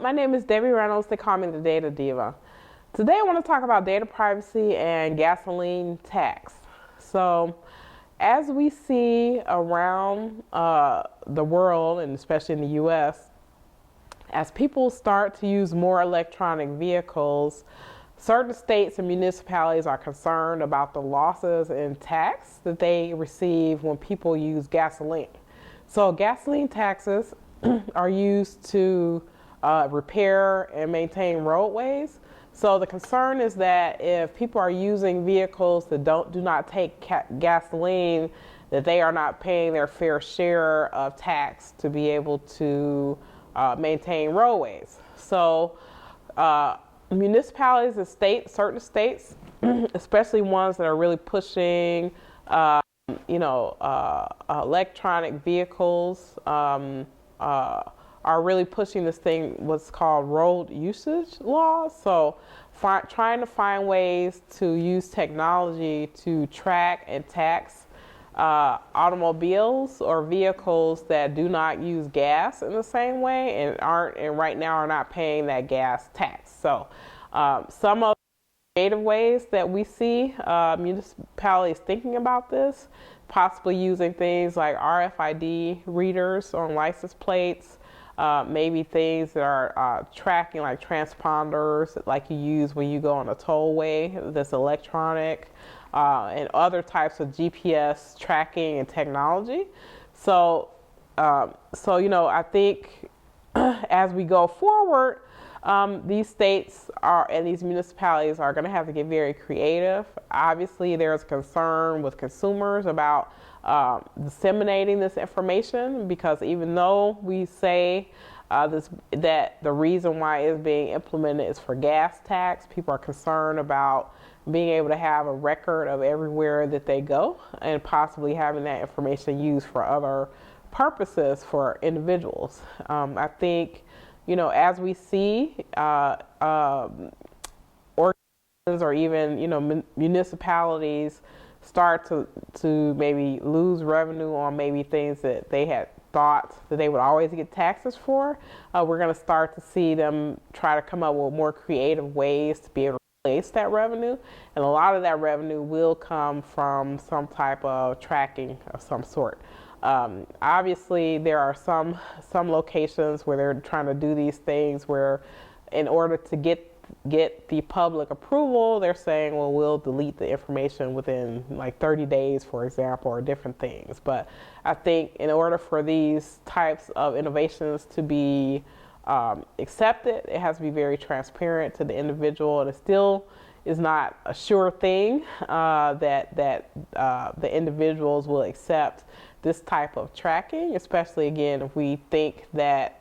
My name is Debbie Reynolds. They call me the Data Diva. Today I want to talk about data privacy and gasoline tax. So, as we see around the world, and especially in the U.S., as people start to use more electronic vehicles, certain states and municipalities are concerned about the losses in tax that they receive when people use gasoline. So gasoline taxes are used to repair and maintain roadways. So the concern is that if people are using vehicles that do not take gasoline, that they are not paying their fair share of tax to be able to maintain roadways. So municipalities and certain states, especially ones that are really pushing, electronic vehicles, are really pushing this thing, what's called road usage laws. So trying to find ways to use technology to track and tax automobiles or vehicles that do not use gas in the same way and right now are not paying that gas tax. So some of the creative ways that we see municipalities thinking about this, possibly using things like RFID readers on license plates, maybe things that are tracking, like transponders like you use when you go on a tollway that's electronic, and other types of GPS tracking and technology. So I think as we go forward, these states and these municipalities are going to have to get very creative. Obviously, there's concern with consumers about disseminating this information, because even though we say that the reason why it's being implemented is for gas tax, people are concerned about being able to have a record of everywhere that they go and possibly having that information used for other purposes for individuals. I think, as we see organizations or even, municipalities start to maybe lose revenue on maybe things that they had thought that they would always get taxes for, we're going to start to see them try to come up with more creative ways to be able to replace that revenue. And a lot of that revenue will come from some type of tracking of some sort. Obviously, there are some locations where they're trying to do these things where, in order to get the public approval, they're saying, well, we'll delete the information within like 30 days, for example, or different things. But I think in order for these types of innovations to be accepted, it has to be very transparent to the individual, and it still is not a sure thing that the individuals will accept this type of tracking, especially, again, if we think that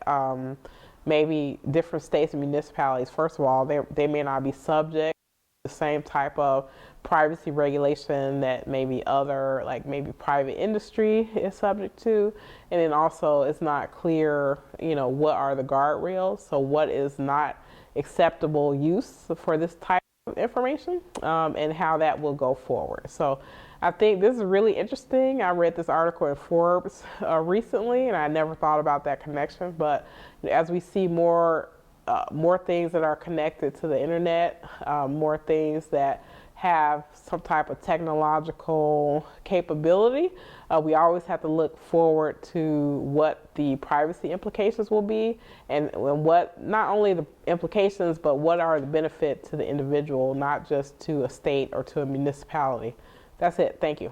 maybe different states and municipalities, first of all, they may not be subject to the same type of privacy regulation that maybe maybe private industry is subject to. And then also it's not clear, what are the guardrails? So what is not acceptable use for this type of information, and how that will go forward. So I think this is really interesting. I read this article in Forbes recently, and I never thought about that connection. But as we see more things that are connected to the internet, more things that have some type of technological capability, we always have to look forward to what the privacy implications will be, and what, not only the implications, but what are the benefits to the individual, not just to a state or to a municipality. That's it. Thank you.